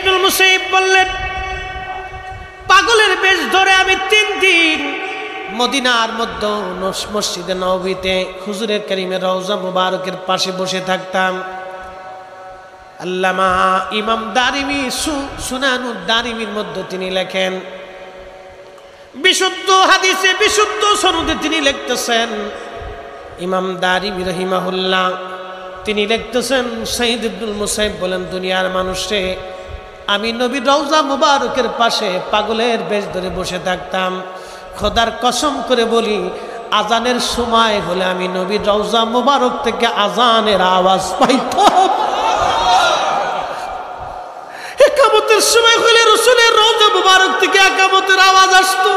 ইবনুল মুসাইয়িব বললেন, পাগলের বেশ ধরে আমি 3 দিন মদিনার মধ্যে মসজিদে নববীতে হুজুরে কারীমের রওজা মুবারকের পাশে বসে থাকতাম। আল্লামা ইমাম দারিমি সুনানুদ দারিমির মধ্যে তিনি লেখেন, বিশুদ্ধ হাদিসে বিশুদ্ধ সনদে তিনি লিখতেছেন, ইমাম দারিমি রাহিমাহুল্লাহ তিনি লিখতেছেন, সাইদ ইবনুল মুসাইয়িব বলেন, দুনিয়ার মানুষে আমি নবীর রওজা মুবারকের পাশে পাগলের বেশ ধরে বসে থাকতাম। খোদার কসম করে বলি, আজানের সময় হলে আমি নবীর রওজা মুবারক থেকে আজানের আওয়াজ পাইতাম। একামতের সময় হলে রাসূলের রওজা মুবারক থেকে একামতের আওয়াজ আসতো।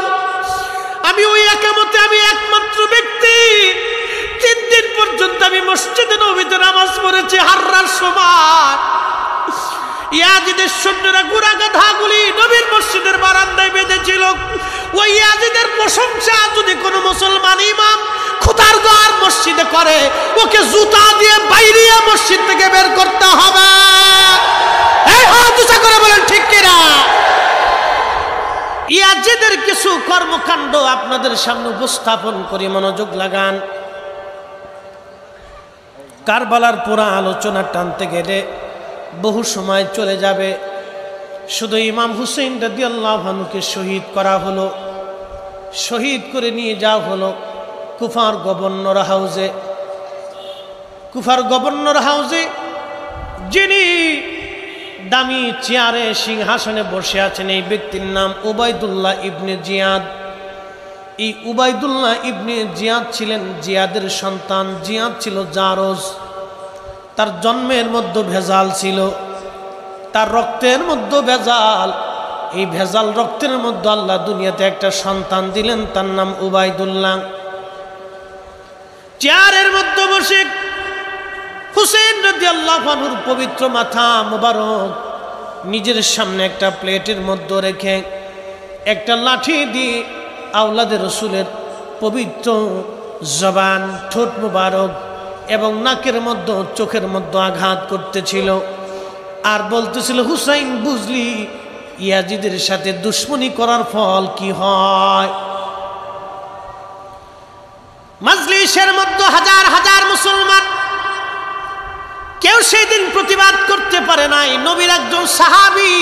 আমি ওই একামতে আমি একমাত্র ব্যক্তি 3 দিন পর্যন্ত আমি মসজিদে নববীতে নামাজ পড়েছি। হাররার সময় ইয়াজিদের সৈন্যরা ঘোড়া গাধাগুলি নবীর মসজিদের বারান্দায় বেঁধেছিল। ওই ইয়াজিদের প্রশংসা যদি কোনো মুসলমান ইমাম খুদারগার মসজিদে করে, ওকে জুতা দিয়ে বাইরে মসজিদ থেকে বের করতে হবে। এই হাত উঁচা করে বলেন ঠিক কিনা? ইয়াজিদের কিছু কর্মকাণ্ড আপনাদের সামনে উপস্থাপন করে মনোযোগ লাগান। কারবালার পুরা আলোচনা টানতে গেলে বহু সময় চলে যাবে। শুধু ইমাম হুসেইন রাদিয়াল্লাহু আনহুকে শহীদ করা হলো, শহীদ করে নিয়ে যাওয়া হলো কুফার গভর্নর হাউসে। কুফার গভর্নর হাউসে যিনি দামি চেয়ারে সিংহাসনে বসে আছেন, এই ব্যক্তির নাম উবাইদুল্লাহ ইবনে জিয়াদ। এই উবাইদুল্লাহ ইবনে জিয়াদ ছিলেন জিয়াদের সন্তান। জিয়াদ ছিল জারজ। তার জন্মের মধ্যে ভেজাল ছিল, তার রক্তের মধ্যে ভেজাল। এই ভেজাল রক্তের মধ্যে আল্লাহ দুনিয়াতে একটা সন্তান দিলেন, তার নাম উবাইদুল্লাহ। চেয়ারের মধ্যে বসে হুসেইন রাদিয়াল্লাহু আনহুর পবিত্র মাথা মোবারক নিজের সামনে একটা প্লেটের মধ্যে রেখে একটা লাঠি দিয়ে আওলাদের রসুলের পবিত্র জবান, ঠোঁট মোবারক এবং নাকের মধ্যে, চোখের মধ্যে আঘাত করতেছিল আর বলতেছিল, হুসাইন বুঝলি ইয়াজিদের সাথে দুশ্মনী করার ফল কি হয়? মাজলিসের মধ্যে হাজার হাজার মুসলমান, কেউ সেই দিন প্রতিবাদ করতে পারে নাই। নবীর একজন সাহাবী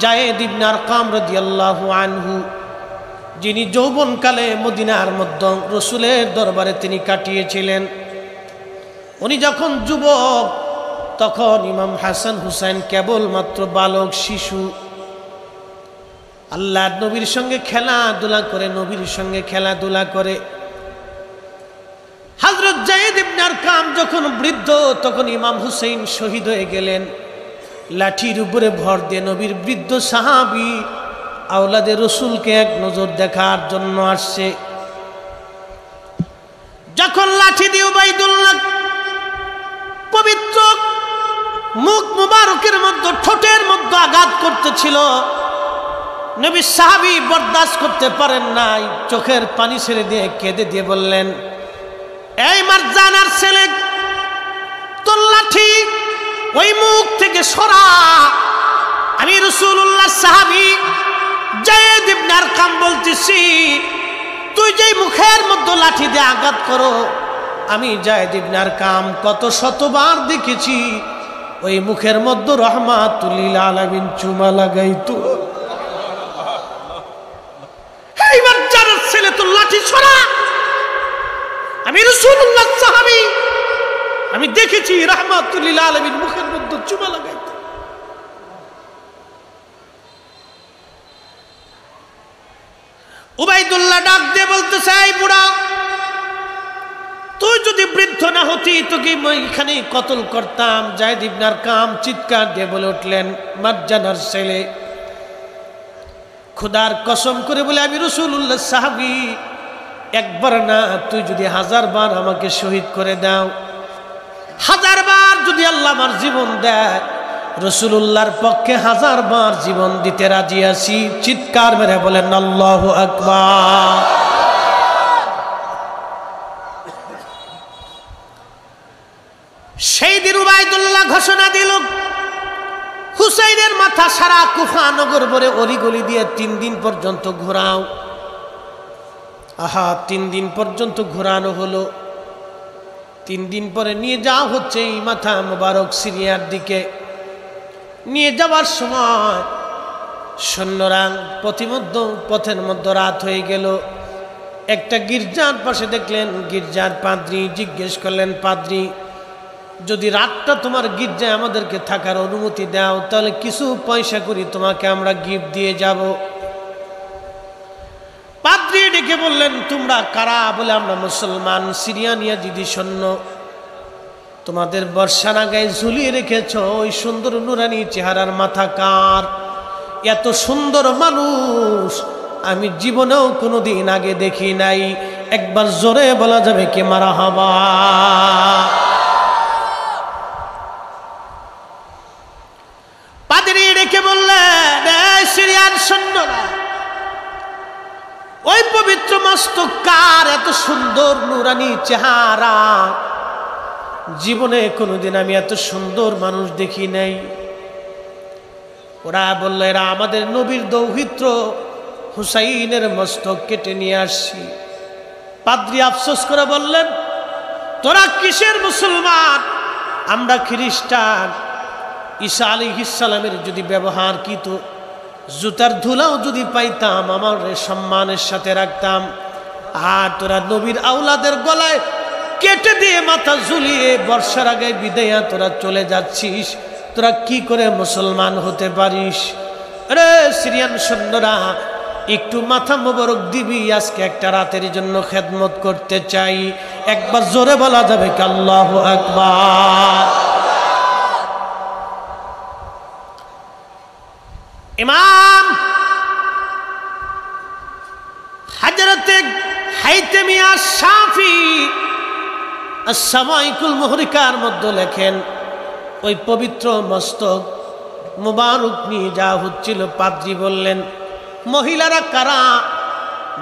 যায়েদ ইবনে আরকাম রাদিয়াল্লাহু আনহু, যিনি যৌবনকালে মদিনার মধ্যে রসুলের দরবারে তিনি কাটিয়েছিলেন। উনি যখন যুবক, তখন ইমাম হাসান হুসাইন কেবলমাত্র বালক, শিশু। আল্লাহর নবীর সঙ্গে খেলাধুলা করে, নবীর সঙ্গে খেলাধুলা করে। হযরত যায়েদ ইবনে আরকাম যখন বৃদ্ধ, তখন ইমাম হুসাইন শহীদ হয়ে গেলেন। লাঠির উপরে ভর দিয়ে নবীর বৃদ্ধ সাহাবী আওলাদে রসুলকে এক নজর দেখার জন্য আসছে। যখন লাঠি দিয়ে উবাইদুল্লাহ পবিত্র মুখ মুবারকের মধ্যে, ঠোঁটের মধ্যে আঘাত করতেছিল, নবী সাহাবী বরদাস্ত করতে পারেন নাই, চোখের পানি ছেড়ে দিয়ে কেঁদে দিয়ে বললেন, এই মারজানার ছেলে, তোর লাঠি ওই মুখ থেকে সরা। আমি রাসূলুল্লাহ সাহাবী যায়েদ ইবনে আরকাম বলতেছি, তুই যেই মুখের মধ্যে লাঠি দিয়ে আঘাত করো, আমি যায়েদ ইবনে আরকাম কত শতবার দেখেছি ওই মুখের মধ্যে রহমাতুল লিল আলামিন চুমা লাগাইতো। এইবার যার ছেলে, তোর লাঠি ছড়া। আমি রাসূলুল্লাহ সাহাবী, আমি দেখেছি রহমাতুল লিল আলামিন মুখের মধ্যে চুমা লাগাইতো। উবাইদুল্লাহ ডাক দিয়ে বলতেছে, এই বুড়া, তুই যদি বৃদ্ধ না হতি তোকে এখানে কতল করতাম। যায়েদ ইবনে আরকাম চিৎকার দিয়ে বলে উঠলেন, মারজানার ছেলে, খোদার কসম করে বলে আমি রাসূলুল্লাহ সাহাবী, একবার না, তুই যদি 1000 বার আমাকে শহীদ করে দাও, 1000 বার যদি আল্লাহ আমার জীবন দেয়, রাসূলুল্লাহর পক্ষে 1000 বার জীবন দিতে রাজি আছি। চিৎকার মেরে বলেন আল্লাহু আকবার। সেই দিন উবাইদুল্লাহ ঘোষণা দিল, হুসাইনের মাথা সারা কুফা নগর ভরে অলিগলি দিয়ে 3 দিন পর্যন্ত ঘোরাও। আহা, 3 দিন পর্যন্ত ঘোরানো হলো। 3 দিন পরে নিয়ে যাওয়া হচ্ছে এই মাথা মোবারক সিরিয়ার দিকে। নিয়ে যাওয়ার সময় সৈন্যরা পথের মধ্যে রাত হয়ে গেল। একটা গির্জার পাশে দেখলেন, গির্জার পাদ্রী জিজ্ঞেস করলেন, পাদ্রী, যদি রাতটা তোমার গির্জায় আমাদেরকে থাকার অনুমতি দাও, তাহলে কিছু পয়সা করি তোমাকে আমরা গিফট দিয়ে যাব। পাদ্রী ডেকে বললেন, তোমরা কারা? বলে, আমরা মুসলমান, সিরিয়ান ইয়াজিদি সৈন্য। তোমাদের বর্ষার গায়ে ঝুলিয়ে রেখেছ ওই সুন্দর নুরানি চেহারার মাথা কার? এত সুন্দর মানুষ আমি জীবনেও কোনোদিন আগে দেখি নাই। একবার জোরে বলা যাবে কি মারহাবা? পাদ্রী ডেকে বললেন, সিরিয়ান সৈন্যরা, ওই পবিত্র মস্তক কার? এত সুন্দর নুরানি চেহারা, জীবনে কোনোদিন আমি এত সুন্দর মানুষ দেখি নাই। ওরা বলল, এরা আমাদের নবীর দৌহিত্র হুসাইনের মস্তক কেটে নিয়ে আসছি। পাদ্রী আফসোস করে বললেন, তোরা কিসের মুসলমান? আমরা খ্রিস্টান। ঈসা আলাইহিস সালামের যদি ব্যবহার কিতো, জুতার ধুলাও যদি পাইতাম আমার সম্মানের সাথে রাখতাম। আর তোরা নবীর আওলাদের গলায় কেটে দিয়ে মাথা ঝুলিয়ে বর্ষার আগে বিদায়া তোরা চলে যাচ্ছিস, তোরা কি করে মুসলমান হতে পারিস? আরে সিরিয়ান সৈন্যরা, একটু মাথা মোবারক দিবি, আজকে একটা রাতের জন্য খেদমত করতে চাই। একবার জোরে বলা যাবে কি আল্লাহু আকবার? ইমাম হযরতে হাইতেমিয়া শাফি as-সামাইকুল মুহরিকার মধ্যে লেখেন, ওই পবিত্র মস্তক মুবারক নিয়ে যাওয়া হচ্ছিল। পাদ্রী বললেন, মহিলারা কারা?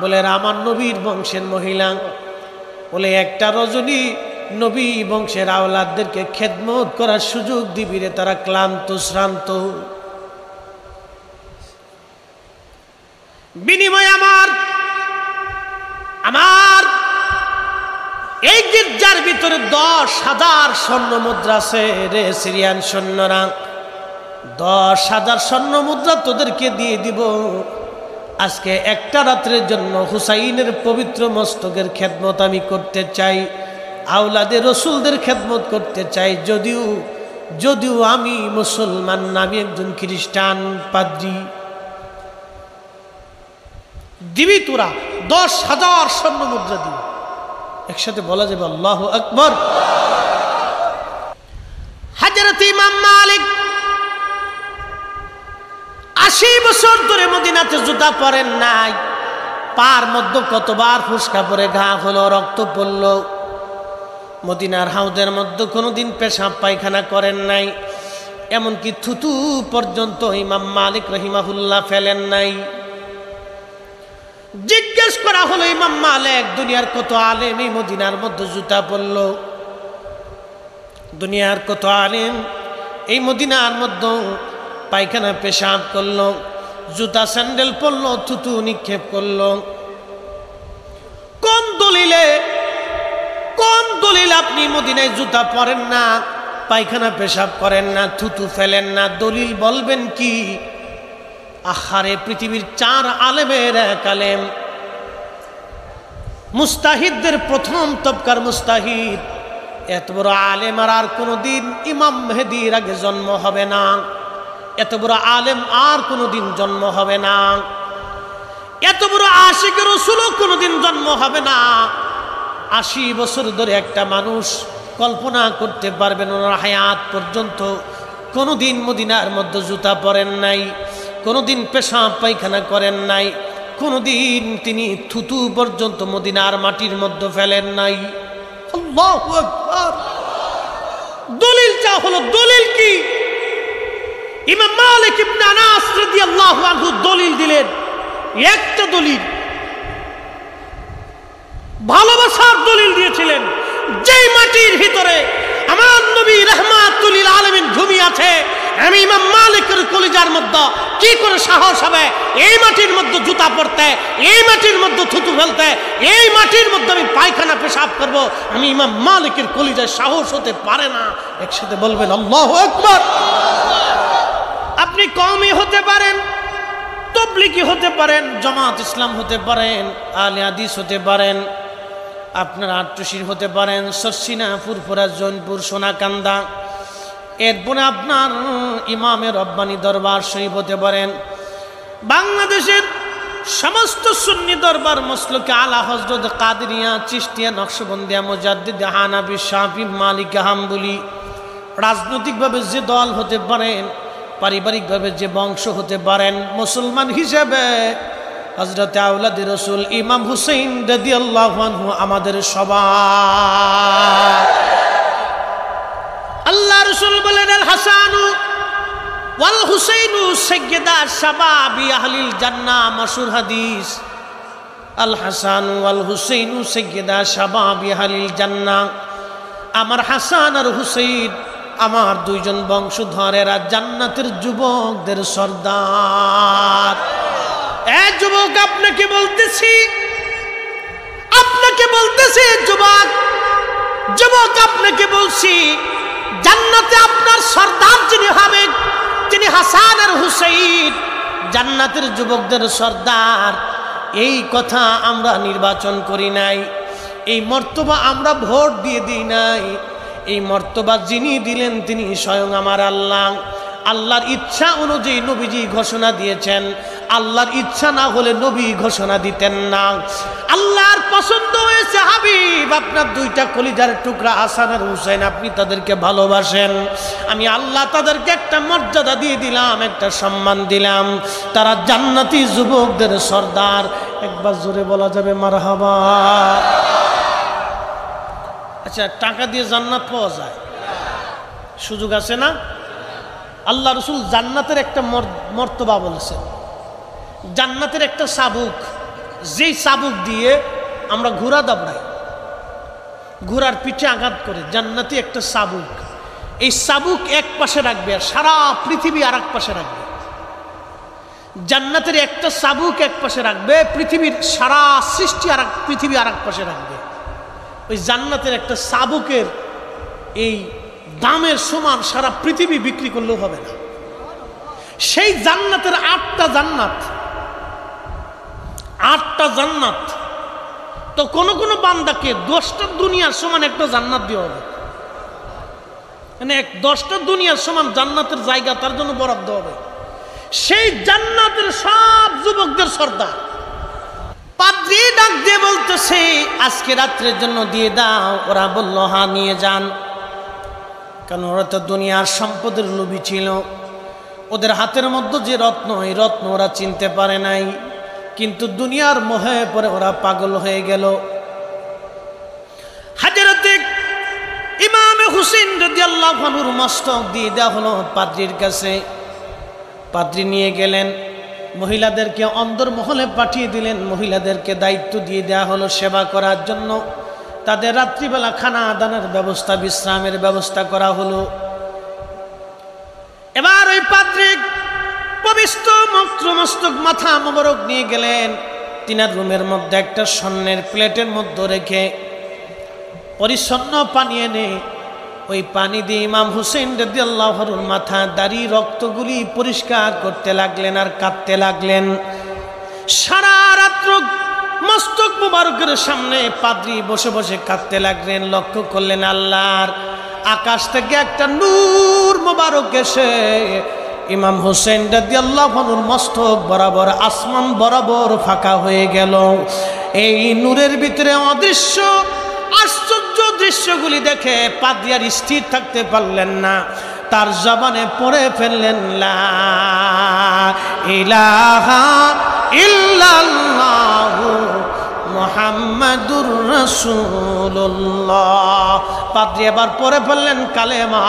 বলে, আমার নবীর বংশের মহিলা। বলে, একটা রজনী নবী বংশের আওলাদদেরকে খেদমত করার সুযোগ দিবি রে, তারা ক্লান্ত শ্রান্ত। বিনিময় আমার এই গির্জার ভিতরে 10,000 স্বর্ণ মুদ্রা আছে রে সিরিয়ান সৈন্যরা। 10,000 স্বর্ণ মুদ্রা তোদেরকে দিয়ে দিব। আজকে একটা রাত্রের জন্য হুসাইনের পবিত্র মস্তকের খেদমত আমি করতে চাই, আওলাদে রসুলদের খেদমত করতে চাই। যদিও আমি মুসলমান না, আমি একজন খ্রিস্টান। পাদ্রী, দিবি তোরা 10,000 স্বর্ণ মুদ্রা দিবি। একসাথে বলা যাবে আল্লাহু আকবার। হযরত ইমাম মালিক 80 বছর ধরে মদিনাতে জুতা পরেন নাই। পার মধ্যে কতবার ফুসকা পরে ঘা হলো, রক্ত পড়ল। মদিনার হাউদের মধ্যে কোনোদিন পেশাব পায়খানা করেন নাই, এমনকি থুতু পর্যন্ত ইমাম মালিক রহিমাহুল্লাহ ফেলেন নাই। জিজ্ঞেস করা হলো, ইমাম মালিক, দুনিয়ার কত আলেম এই মদিনার মধ্যে জুতা পরল? দুনিয়ার কত আলেম এই মদিনার মধ্যে পায়খানা পেশাব করলো, জুতা স্যান্ডেল পরলো, থুতু নিক্ষেপ করলো? কোন দলিলে আপনি মদিনায় জুতা পরেন না, পায়খানা পেশাব করেন না, থুতু ফেলেন না? দলিল বলবেন কি? আহারে, পৃথিবীর 4 আলেমের এক আলেম, মুস্তাহিদদের প্রথম তবকার মুস্তাহিদ, এত বড় আলেম আর কোনোদিন ইমাম মেহেদির আগে জন্ম হবে না। এত বড় আলেম আর কোনোদিন জন্ম হবে না। এত বড় আশিক রাসূলও কোনোদিন জন্ম হবে না। 80 বছর ধরে একটা মানুষ কল্পনা করতে পারবেন ওনার হায়াত পর্যন্ত কোনোদিন মদিনার মধ্যে জুতা পরেন নাই, কোনোদিন পেশাব পায়খানা করেন নাই, কোনোদিন তিনি থুতু পর্যন্ত মদিনার মাটির মধ্যে ফেলেন নাই। আল্লাহু আকবার। দলিলটা হলো, দলিল কি? ইমাম মালিক ইবনে আনাস রাদিয়াল্লাহু আনহু দলিল দিলেন, একটা দলিল, ভালোবাসার দলিল দিয়েছিলেন। যেই মাটির ভিতরে আমার নবী রাহমাতুল লিল আলামিন ঘুমিয়ে আছে, আমি ইমাম মালিকের কলিজার মধ্যে কি করে সাহস হবে এই মাটির মধ্যে জুতা পরতে, এই মাটির মধ্যে থুতু ফেলতে, এই মাটির মধ্যে আমি পায়খানা পেশাব করব? আমি ইমাম মালিকের কলিজায় সাহস হতে পারে না। একসাথে বলবেন আল্লাহু আকবার। আপনি কওমি হতে পারেন, তবলিগি হতে পারেন, জামাত ইসলাম হতে পারেন, আহলে হাদিস হতে পারেন, আপনার আট্টশির হতে পারেন, সরসিনা, ফুরফুরা, জৈনপুর, সোনাকান্দা, এরপরে আপনার ইমামে রব্বানী দরবার শরীফ হতে পারেন, বাংলাদেশের সমস্ত সুন্নি দরবার মসলকে আলা হযরত কাদেরিয়া, চিশতিয়া, নকশবন্দিয়া, মুজাদ্দিদ, হানাফি, শাফি, মালিকি, হাম্বলি, রাজনৈতিকভাবে যে দল হতে পারেন, পারিবারিকভাবে যে বংশ হতে পারেন, মুসলমান হিসেবে হযরত আওলাদে রাসূল ইমাম হুসাইন রাদিয়াল্লাহু আনহু আমাদের সবার। আল্লাহ রাসূল বলেন আল হাসানু ওয়াল হুসাইনু সাইয়্যিদা শাবাবি আহলিল জান্নাহ, মাশহুর হাদিস। আল হাসান ওয়াল হুসাইনু সাইয়্যিদা শাবাবি আহলিল জান্নাহ, আমার হাসান আর হুসাইন আমার দুইজন বংশধরেরা জান্নাতের যুবকদের সর্দার। এ যুবক, আপনাকে বলতেছি যুবক, যুবক আপনাকে বলছি, জান্নাতে আপনার সর্দার যিনি হবেন, তিনি হাসান আর হুসাইন, জান্নাতের যুবকদের সর্দার। এই কথা আমরা নির্বাচন করি নাই, এই মর্তবা আমরা ভোট দিয়ে দিই নাই। এই মর্তবা যিনি দিলেন তিনি স্বয়ং আমার আল্লাহ। আল্লাহর ইচ্ছা অনুযায়ী নবীজি ঘোষণা দিয়েছেন, আল্লাহর ইচ্ছা না হলে নবী ঘোষণা দিতেন না। আল্লাহর পছন্দ হয়েছে হাবিব আপনার দুইটা কলিজার টুকরা হাসান আর হুসাইন, আপনি তাদেরকে ভালোবাসেন, আমি আল্লাহ তাদেরকে একটা মর্যাদা দিয়ে দিলাম, একটা সম্মান দিলাম, তারা জান্নাতি যুবকদের সর্দার। একবার জোরে বলা যাবে মারহাবা? আচ্ছা, টাকা দিয়ে জান্নাত পাওয়া যায়? সুযোগ আছে না? আল্লাহ রাসূল জান্নাতের একটা মর্তবা বলেছেন, জান্নাতের একটা চাবুক, যেই চাবুক দিয়ে আমরা ঘোড়া দাবড়াই, ঘোড়ার পিঠে আঘাত করে, জান্নাতি একটা চাবুক। এই চাবুক এক পাশে রাখবে আর সারা পৃথিবী আর এক পাশে রাখবে। জান্নাতের একটা চাবুক এক পাশে রাখবে, পৃথিবীর সারা সৃষ্টি আর পৃথিবী আর এক পাশে রাখবে। ওই জান্নাতের একটা চাবুকের এই দামের সমান সারা পৃথিবী বিক্রি করলেও হবে না। সেই জান্নাতের আটটা জান্নাত, তো কোন কোন বান্দাকে 10টা দুনিয়ার সমান একটা জান্নাত দেওয়া হবে, মানে 10টা দুনিয়ার সমান জান্নাতের জায়গা তার জন্য বরাদ্দ হবে। সেই জান্নাতের সব যুবকদের সর্দার। পাদ্রী ডাক দিয়ে বলতেছে, আজকে রাত্রের জন্য দিয়ে দাও। ওরা বলল হ্যাঁ নিয়ে যান, কারণ ওরা তো দুনিয়ার সম্পদের লোভী ছিল। ওদের হাতের মধ্যে যে রত্ন, এই রত্ন ওরা চিনতে পারে নাই, কিন্তু দুনিয়ার মোহে পরে ওরা পাগল হয়ে গেল। হযরতে ইমাম হুসাইন রাদিয়াল্লাহু আনহুর মস্তক দিয়ে দেওয়া হলো পাদ্রীর কাছে। পাদ্রী নিয়ে গেলেন, মহিলাদেরকে অন্দর মহলে পাঠিয়ে দিলেন, মহিলাদেরকে দায়িত্ব দিয়ে দেওয়া হলো সেবা করার জন্য। তাদের রাত্রিবেলা খানা দানার ব্যবস্থা, বিশ্রামের ব্যবস্থা করা হলো। এবার ওই পাদ্রী পবিত্র মস্তক মাথা মোবারক নিয়ে গেলেন, তিনার রুমের মধ্যে একটা স্বর্ণের প্লেটের মধ্যে রেখে পরিচ্ছন্ন পানি এনে ওই পানি দিয়ে ইমাম হুসাইন রাদিয়াল্লাহু আনহুর মাথা, দাড়ি, রক্তগুলি পরিষ্কার করতে লাগলেন আর কাঁদতে লাগলেন। সারা রাত্র মস্তক মুবারকের সামনে পাদ্রী বসে বসে কাঁদতে লাগলেন। লক্ষ্য করলেন আল্লাহর আকাশ থেকে একটা নূর মুবারক এসে ইমাম হুসাইন রাদিয়াল্লাহু আনহুর মস্তক বরাবর, আসমান বরাবর ফাঁকা হয়ে গেল। এই নূরের ভিতরে অদৃশ্য আশ্চর্য দৃশ্যগুলি দেখে পাদ্রী আর স্থির থাকতে পারলেন না, তার জবানে পড়ে ফেললেন লা ইলাহা ইল্লাল্লাহু মুহাম্মাদুর রাসূলুল্লাহ। পাদ্রী এবার পড়ে ফেললেন কালেমা।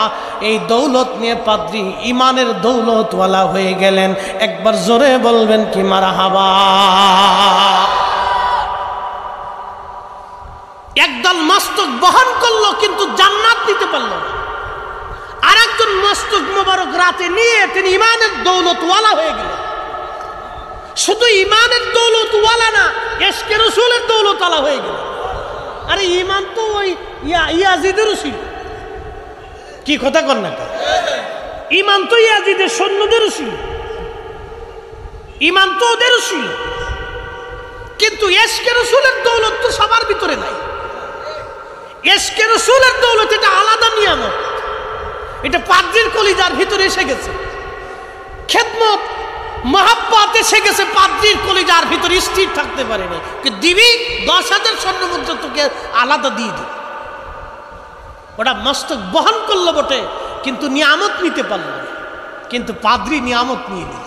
এই দৌলত নিয়ে পাদ্রী ইমানের দৌলতওয়ালা হয়ে গেলেন। একবার জোরে বলবেন কি মারহাবা? একদল মস্তক বহন করলো কিন্তু জান্নাত নিতে পারলো না। আর একজন মস্তক মোবারক রাতে নিয়ে তিনি ইমানের দৌলতওয়ালা হয়ে গেলেন। শুধু ইমানের দৌলতওয়ালা না, ইশকে রাসূলের দৌলতওয়ালা হয়ে গেলেন। আরে ইমান তো ওই ইয়াজিদেরও ছিল। কি কথা কন না? ইমান তো ইয়াজিদের সৈন্যদেরও ছিল, ইমান তো ওদেরও ছিল, কিন্তু ইশকে রাসূলের দৌলত তো সবার ভিতরে নাই। ইশকে রাসূলের দৌলত এটা আলাদা নিয়ামত, এটা পাদ্রীর কলিজার ভিতরে এসে গেছে। খেদমত মহাব্বত এসে গেছে পাদ্রীর কলিজার ভিতরে, স্থির থাকতে পারেনি। দিবি 10,000 স্বর্ণমুদ্রা তোকে আলাদা দিয়ে দিই। ওটা মস্তক বহন করলো বটে, কিন্তু নিয়ামত নিতে পারল না। কিন্তু পাদ্রী নিয়ামত নিয়ে নিল।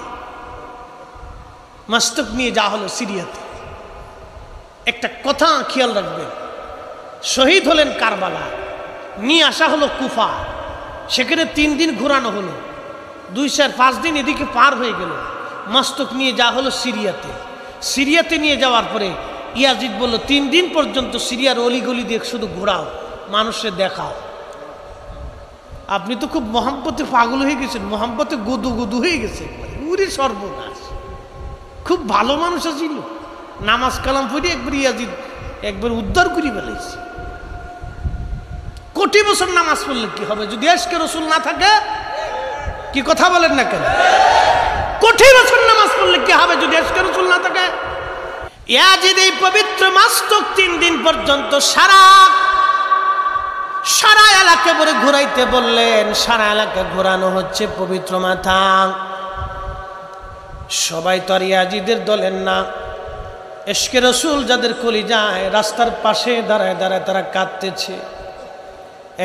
মস্তক নিয়ে যা হলো সিরিয়াতে। একটা কথা খেয়াল রাখবেন, শহীদ হলেন কারবালা, নিয়ে আসা হলো কুফা, সেখানে 3 দিন ঘোরানো হলো, 2-4-5 দিন এদিকে পার হয়ে গেল। মস্তক নিয়ে যা হলো সিরিয়াতে। সিরিয়াতে নিয়ে যাওয়ার পরে ইয়াজিদ বলল 3 দিন পর্যন্ত সিরিয়ার অলিগলি দিয়ে শুধু ঘোরাও, মানুষের দেখাও। আপনি তো খুব মোহাম্মতে পাগল হয়ে গেছেন, মোহাম্মতে গুদু গুদু হয়ে গেছে। উরে সর্বনাশ, খুব ভালো মানুষ ছিল, নামাজ কালাম পড়ে একবার ইয়াজিদ একবার উদ্ধার করে ফেলেছে। কোটি বছর নামাজ পড়লে কি হবে যদি ইশকে রাসূল না থাকে? কি কথা বলেন না কেন? কোটি বছর নামাজ পড়লে কি হবে যদি ইশকে রাসূল না থাকে? ইয়াজিদ এই পবিত্র মস্তক 3 দিন পর্যন্ত সারা এলাকা ভরে ঘুরাইতে বললেন। সারা এলাকা ঘোরানো হচ্ছে পবিত্র মাথা। সবাই তো আর ইয়াজিদের দলের না। ইশকে রাসূল যাদের কলিজায়, রাস্তার পাশে দাঁড়ায় দাঁড়ায় তারা কাঁদতেছে।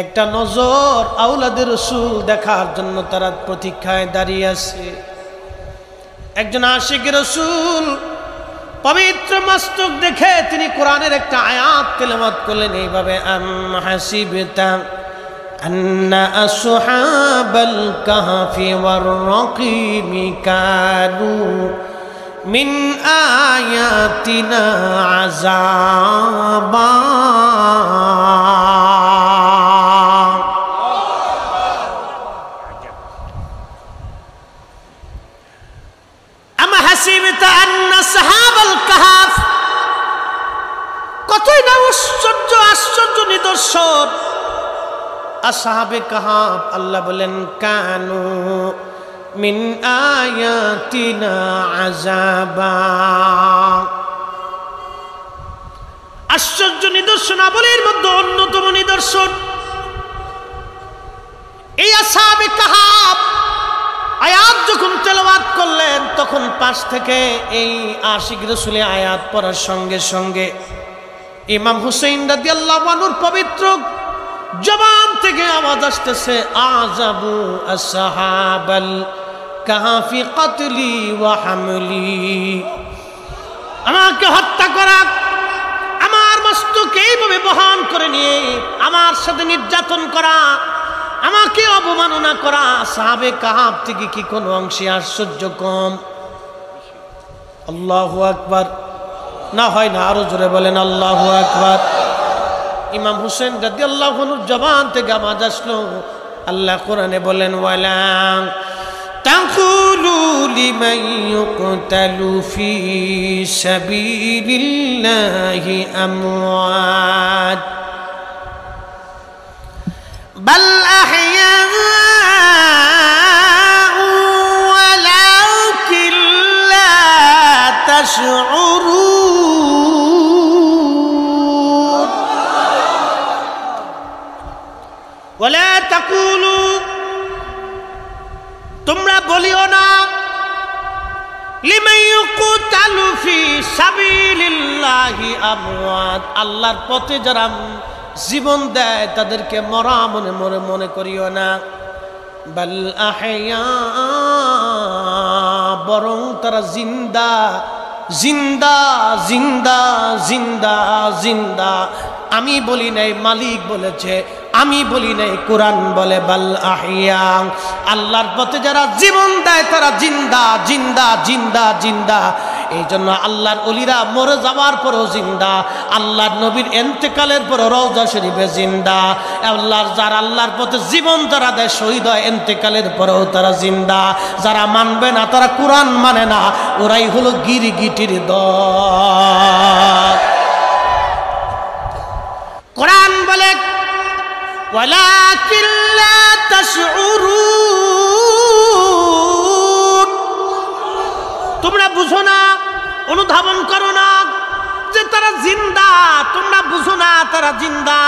একটা নজর আওলাদের রাসূল দেখার জন্য তারা প্রতীক্ষায় দাঁড়িয়ে আছে। একজন আশিক রাসূল পবিত্র মস্তক দেখে তিনি কোরআনের একটা আয়াত তেলাওয়াত করলেন এইভাবে, আম হাসিবতা আন্না আসহাবাল কাহফি ওয়ার রাকিমি কানু মিন আয়াতিনা আযাবা। কতই না আশ্চর্য নিদর্শন। আসহাবে কাহাফ, আল্লাহ বলেন কানু মিন আয়াতিনা আযাবা। আশ্চর্য নিদর্শনাবলীর মধ্যে অন্যতম নিদর্শন এই আসহাবে কাহাফ। আয়াত যখন তেলাওয়াত করলেন তখন পাশ থেকে এই আশিক রাসূলের আয়াত পড়ার সঙ্গে সঙ্গে ইমাম হুসাইন রাদিয়াল্লাহু আনহুর পবিত্র জবান থেকে আওয়াজ আসতেছে, আযাবু আসহাবাল কাহফি কতলি ওয়া হামলি। আমাকে হত্যা করা, আমার মস্তক এইভাবে বহন করে নিয়ে আমার সাথে নির্যাতন করা, আমাকে অবমাননা করা সাহাবে কাহাফ থেকে কি কোনো অংশে আশ্চর্য কম? আল্লাহু আকবার। না হয় না, আরো জোরে বলেন আল্লাহু আকবার। ইমাম হুসেন রাদিয়াল্লাহু আনহুর জবান থেকে আওয়াজ আসলো, আল্লাহ কোরআনে বলেন, ওয়ালা তাকুলু লিমান ইউকতালু ফি সাবিলিল্লাহি আমওয়াত বাল আহইয়াউ ওয়ালাকিন লা তাশউরুন। ওয়ালা তাকুলু, তোমরা বলিও না, লিমান ইউকতালু ফি সাবিলিল্লাহি আমওয়াত, আল্লাহর পথে যারা জীবন দেয় তাদেরকে মরা মনে করিও না। বাল আহইয়া, বরং তারা জিন্দা জিন্দা জিন্দা জিন্দা জিন্দা। আমি বলি নাই, মালিক বলেছে, আমি বলি নাই, কোরআন বলে বাল আহইয়া। আল্লাহর পথে যারা জীবন দেয় তারা জিন্দা জিন্দা জিন্দা জিন্দা। এই জন্য আল্লাহর ওলিরা মরে যাওয়ার পরও জিন্দা, আল্লাহর নবীর ইন্তেকালের পরও রওজা শরীফে জিন্দা। যারা আল্লাহর পথে জীবন যারা দেয় শহীদ হয় ইন্তেকালের পরেও তারা জিন্দা। যারা মানবে না, তারা কোরআন মানে না, ওরাই হলো গিরগিটির দল। কোরআন বলে ওয়ালাকিন লা তাশউরুন, তোমরা বুঝো না, অনুধাবন করো না যে তারা জিন্দা, তোমরা বুঝো না তারা জিন্দা।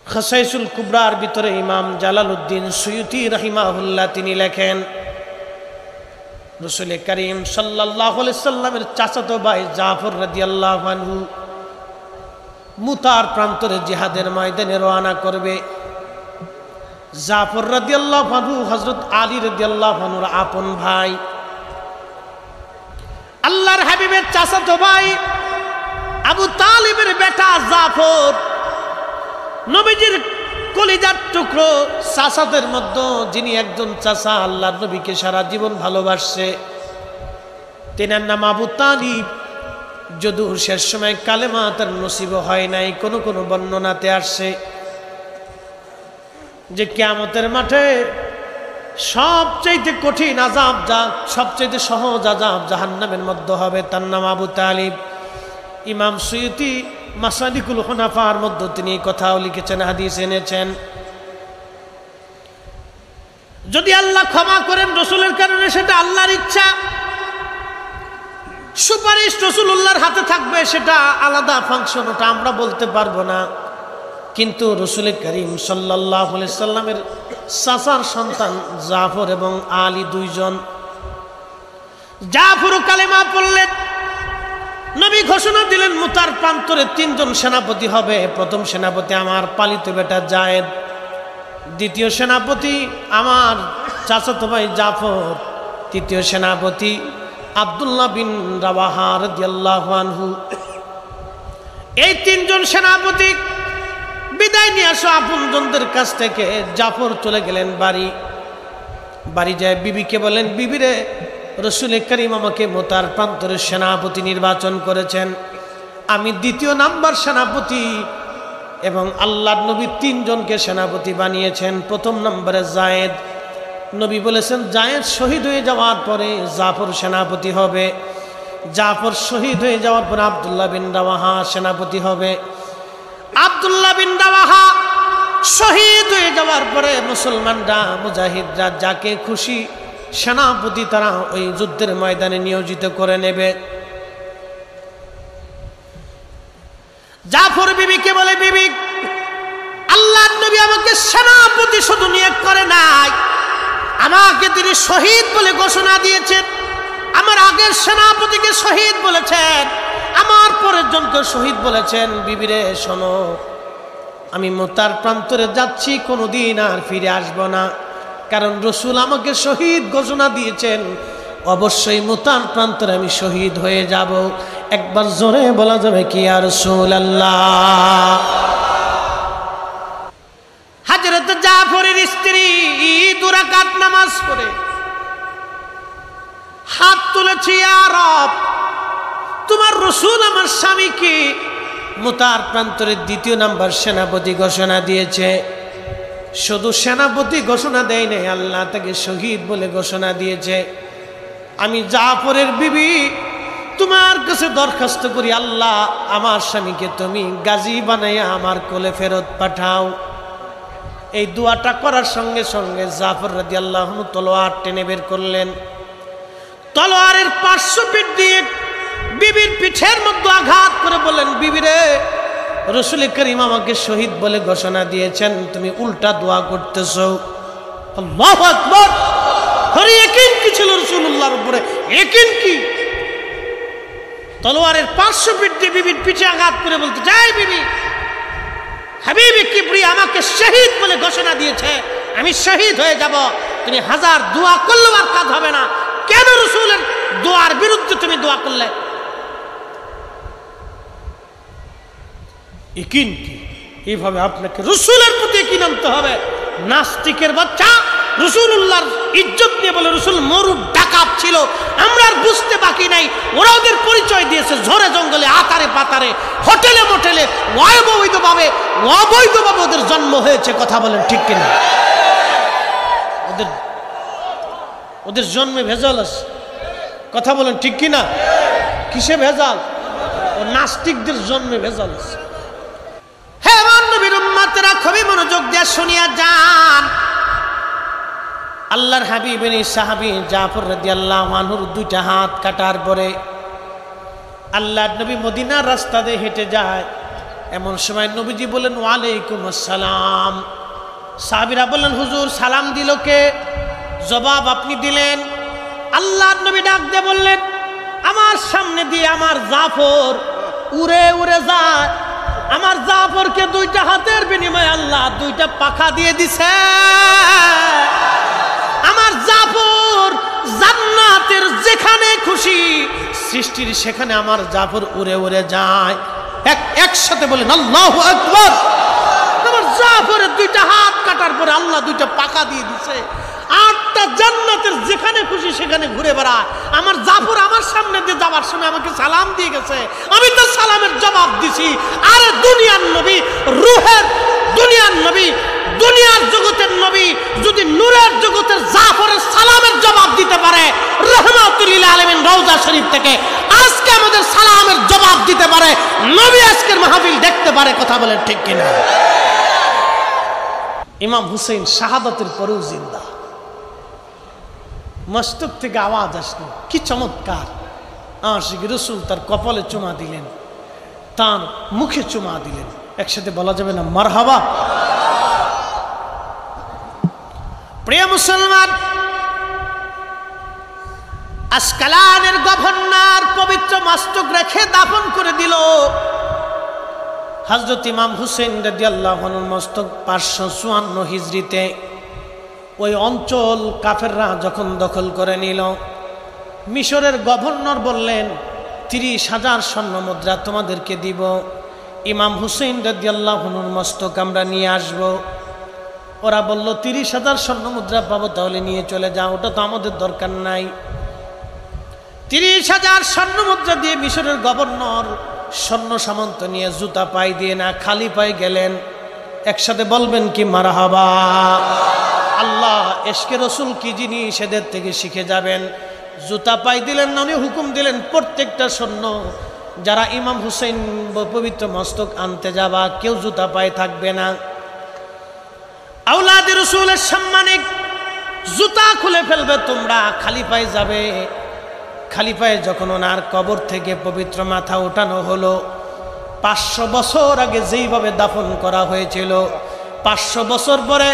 খাসাইসুল কুবরার ভিতরে ইমাম জালালউদ্দিন সুয়ুতি রাহিমাহুল্লাহ তিনি লেখেন, রাসূল করিম সাল্লাল্লাহু আলাইহি সাল্লামের চাচাতো ভাই জাফর রাদিয়াল্লাহু আনহু মুতার প্রান্তরে জিহাদের ময়দানে রওনা করবে। জাফর রাদিয়াল্লাহু আনহু হযরত আলী রাদিয়াল্লাহু আনহুর আপন ভাই, আল্লাহর হাবিবের চাচাতো ভাই আবু তালিবের বেটা জাফর, নবীজির কলিজার টুকরো চাচাদের মধ্যে যিনি একজন চাচা আল্লাহর নবীকে সারা জীবন ভালোবাসছে, তিনার নাম আবু তালিব। যদিও শেষ সময় কালেমা তার নসিব হয় নাই, কোন কোন বর্ণনাতে আসছে যে কিয়ামতের মাঠে সবচেয়ে কঠিন আযাব, সবচেয়ে সহজ আযাব জাহান্নামের মধ্যে হবে, তার নাম আবু তালিব। ইমাম সুয়ুতি মাসালিকুল হুনাফার মধ্যে তিনি কথাও লিখেছেন, হাদিস এনেছেন। যদি আল্লাহ ক্ষমা করেন রাসূলের কারণে, সেটা আল্লাহর ইচ্ছা। সুপারিশ রাসূলুল্লাহর হাতে থাকবে, সেটা আলাদা ফাংশন, ওটা আমরা বলতে পারবো না। কিন্তু রাসূল করিম সাল্লাল্লাহু আলাইহি সাল্লামের চাচার সন্তান জাফর এবং আলী দুইজন। জাফর কালেমা পড়লেন, নবী ঘোষণা দিলেন মুতার প্রান্তরে তিনজন সেনাপতি হবে। প্রথম সেনাপতি আমার পালিত বেটা জায়েদ, দ্বিতীয় সেনাপতি আমার চাচাতো ভাই জাফর, তৃতীয় সেনাপতি আব্দুল্লাহ বিন রাওয়াহা রাদিয়াল্লাহু আনহু। এই তিনজন সেনাপতি বিদায় নিয়ে আসো আপনজনদের কাছ থেকে। জাফর চলে গেলেন বাড়ি যায় বিবিকে বলেন, বিবিরে রাসূল করিম আমাকে মুতার প্রান্তরের সেনাপতি নির্বাচন করেছেন, আমি দ্বিতীয় নাম্বার সেনাপতি, এবং আল্লাহর নবী তিনজনকে সেনাপতি বানিয়েছেন। প্রথম নম্বরে জায়েদ, নবী বলেছেন জায়েদ শহীদ হয়ে যাওয়ার পরে জাফর সেনাপতি হবে। জাফর শহীদ হয়ে যাওয়ার পরে আব্দুল্লাহ বিন রাওয়াহা সেনাপতি হবে। আব্দুল্লাহ বিন রাওয়াহা শহীদ হয়ে যাওয়ার পরে মুসলমানরা, মুজাহিদরা যাকে খুশি সেনাপতি তারা ওই যুদ্ধের ময়দানে নিয়োজিত করে নেবে। জাফর বিবিকে বলে, বিবি আল্লাহর নবী আমাকে সেনাপতি শুধু নিয়োগ করে নাই, আমাকে তিনি শহীদ বলে ঘোষণা দিয়েছেন। আমার আগের সেনাপতিকে শহীদ বলেছেন, আমার পরের জনকে শহীদ বলেছেন। বিবিরে শোনো, আমি মুতার প্রান্তরে যাচ্ছি, কোনোদিন আর ফিরে আসব না, কারণ রাসূল আমাকে শহীদ ঘোষণা দিয়েছেন, অবশ্যই মুতার প্রান্তরে আমি শহীদ হয়ে যাব। একবার জোরে বলা যাবে কি ইয়া রাসূলুল্লাহ। হযরত জাফরের স্ত্রী 2 রাকাত নামাজ পড়ে হাত তুলেছে, ইয়া রব তোমার রাসূল আমার স্বামীকে মুতার প্রান্তরের দ্বিতীয় নাম্বার সেনাপতি ঘোষণা দিয়েছে। শুধু সেনাপতি ঘোষণা দেয় নাই, আল্লাহ তাকে শহীদ বলে ঘোষণা দিয়েছে। আমি জাফরের বিবি তোমার কাছে দরখাস্ত করি, আল্লাহ আমার স্বামীকে তুমি গাজী বানাইয়া আমার কোলে ফেরত পাঠাও। এই দোয়াটা করার সঙ্গে সঙ্গে জাফর রাদিয়াল্লাহু আনহু তলোয়ার টেনে বের করলেন। তলোয়ারের পার্শ্বপিঠ দিয়ে বিবির পিঠের মধ্যে আঘাত করে বললেন, বিবিরে রাসূল করিম আমাকে শহীদ বলে ঘোষণা দিয়েছেন, তুমি উল্টা দোয়া করতেছো। আল্লাহু আকবার। হরি ইয়াকিন কি ছিল রাসূলুল্লাহর উপরে, ইয়াকিন কি? তলোয়ারের পার্শ্বপিঠ দিয়ে বিবির পিঠে আঘাত করে বলতে, যাই বিবি, হাবিবে কিবরিয়া আমাকে শহীদ বলে ঘোষণা দিয়েছে, আমি শহীদ হয়ে যাব। তুমি হাজার দোয়া করলেও আর কাজ হবে না। কেন রাসূলের দোয়ার বিরুদ্ধে তুমি দোয়া করলে? ইয়াকিন কি? এইভাবে আপনাকে রাসূলের প্রতি ইয়াকিন আনতে হবে। নাস্তিকের বাচ্চা, রাসূলুল্লাহর ইজ্জত নিয়ে বলে রাসূল মরুর ডাকাত ছিল, আমরা আর বুঝতে বাকি নাই। ওরা ওদের পরিচয় দিয়েছে ঝড়ে জঙ্গলে, আতারে পাতারে, হোটেলে মোটেলে, অবৈধভাবে ওদের জন্ম হয়েছে। কথা বলেন ঠিক কিনা? ওদের জন্মে ভেজাল আছে। কথা বলেন ঠিক কিনা? কিসে ভেজাল? ও নাস্তিকদের জন্মে ভেজাল আছে। হে আমার নবীর উম্মতেরা, খুবই মনোযোগ দিয়ে শুনিয়া যান। আল্লাহর হাবিবের সাহাবী জাফর রাদিয়াল্লাহু আনহুর দুইটা হাত কাটার পরে আল্লাহর নবী মদিনার রাস্তা দিয়ে হেঁটে যায়। এমন সময় নবীজি বলেন ওয়ালাইকুম আসসালাম। সাহাবীরা বললেন হুজুর সালাম দিল কে? জবাব আপনি দিলেন। আল্লাহর নবী ডাক দিয়ে বললেন আমার সামনে দিয়ে আমার জাফর উড়ে উড়ে যায়। আমার জাফরকে দুইটা হাতের বিনিময়ে আল্লাহ দুইটা পাখা দিয়ে দিছে। আমার জাফর জান্নাতের যেখানে খুশি সৃষ্টির সেখানে আমার জাফর উড়ে উড়ে যায়। একসাথে বলেন আল্লাহু আকবার। আমার জাফরের দুইটা হাত কাটার পরে আল্লাহ দুইটা পাখা দিয়ে দিছে। আটটা জান্নাতের যেখানে খুশি সেখানে ঘুরে বেড়ায়। আমার জাফর আমার সামনে দিয়ে যাওয়ার সময় আমাকে সালাম দিয়ে গেছে, আমি তো সালামের জবাব দিছি। আরে দুনিয়ার নবী, রূহের দুনিয়ার নবী, দুনিয়ার জগতের নবী যদি নূরের জগতের জাফরের সালামের জবাব দিতে পারে, রাহমাতুল লিল আলামিন রওজা শরীফ থেকে আজকে আমাদের সালামের জবাব দিতে পারে, নবী আজকের মাহফিল দেখতে পারে। কথা বলেন ঠিক কিনা? ইমাম হুসেন শাহাদাতের পরেও জিন্দা। মস্তক থেকে আওয়াজ আসলো, কি চমৎকার! আশিক রাসূল তার কপালে চুমা দিলেন, তার মুখে চুমা দিলেন। একসাথে বলা যাবে না মারহাবা? প্রিয় মুসলমান, আসকালানের গভর্নর পবিত্র মস্তক রেখে দাফন করে দিল। হযরত ইমাম হুসেন রাদিয়াল্লাহু আনহুর মস্তক 554 হিজরিতে ওই অঞ্চল কাফেররা যখন দখল করে নিল, মিশরের গভর্নর বললেন 30,000 স্বর্ণ মুদ্রা তোমাদেরকে দিব, ইমাম হুসেন রাদিয়াল্লাহু আনহুর মস্তক আমরা নিয়ে আসব। ওরা বলল 30,000 স্বর্ণ মুদ্রা পাবো, তাহলে নিয়ে চলে যাও, ওটা তো আমাদের দরকার নাই। 30,000 স্বর্ণ মুদ্রা দিয়ে মিশরের গভর্নর স্বর্ণ সামন্ত নিয়ে জুতা পায়ে দিয়ে না খালি পায়ে গেলেন। একসাথে বলবেন কি মারহাবা? আল্লাহ এশকে রসুল কি জিনিস এদের থেকে শিখে যাবেন। জুতা পাই দিলেন না, উনি হুকুম দিলেন প্রত্যেকটা সৈন্য যারা ইমাম হুসেন পবিত্র মস্তক আনতে যাবা কেউ জুতা পায়ে থাকবে না। আওলাদে রসুলের সম্মানে জুতা খুলে ফেলবে, তোমরা খালি পায়ে যাবে। খালি পায়ে যখন ওনার কবর থেকে পবিত্র মাথা ওঠানো হলো, 500 বছর আগে যেইভাবে দাফন করা হয়েছিল, 500 বছর পরে